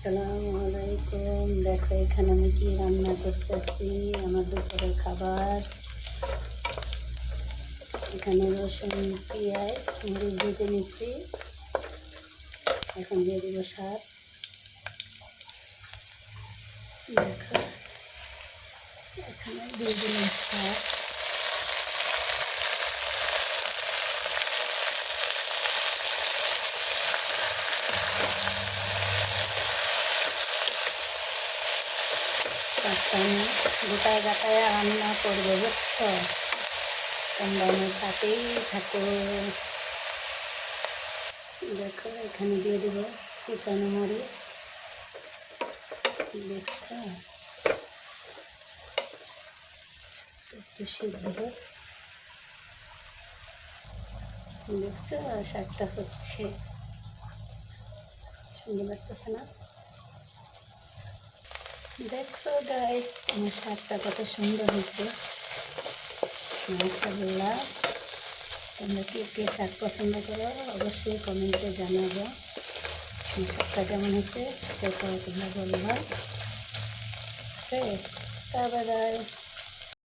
আসসালামু আলাইকুম। দেখো এখানে আমি কি রান্না করতেছি, আমার দুপুরের খাবার। এখানে রসুন, পেঁয়াজ, মরিচ ভেজে নিচ্ছি। এখন দিয়ে দেবো শাক। দেখো এখানে দিয়ে দিলাম শাক। শাকটা আমি গোটায় গাটায় রান্না করবো, বুঝছো? তোমরা আমার সাথেই থাকো। দেখো এখানে দিয়ে দেবো কুচানো মরিচ। দেখছো একটু সিদ্ধ হোক। দেখছো শাকটা হচ্ছে, সুন্দর লাগতেছে না? দেখো গাইস আমার শাকটা কত সুন্দর হয়েছে, মাশাআল্লাহ। তোমরা কে কে শাক পছন্দ করো অবশ্যই কমেন্টে জানাবো। আমার শাকটা কেমন হয়েছে সেটাও তোমরা বলবা। ওকে, বাই বাই।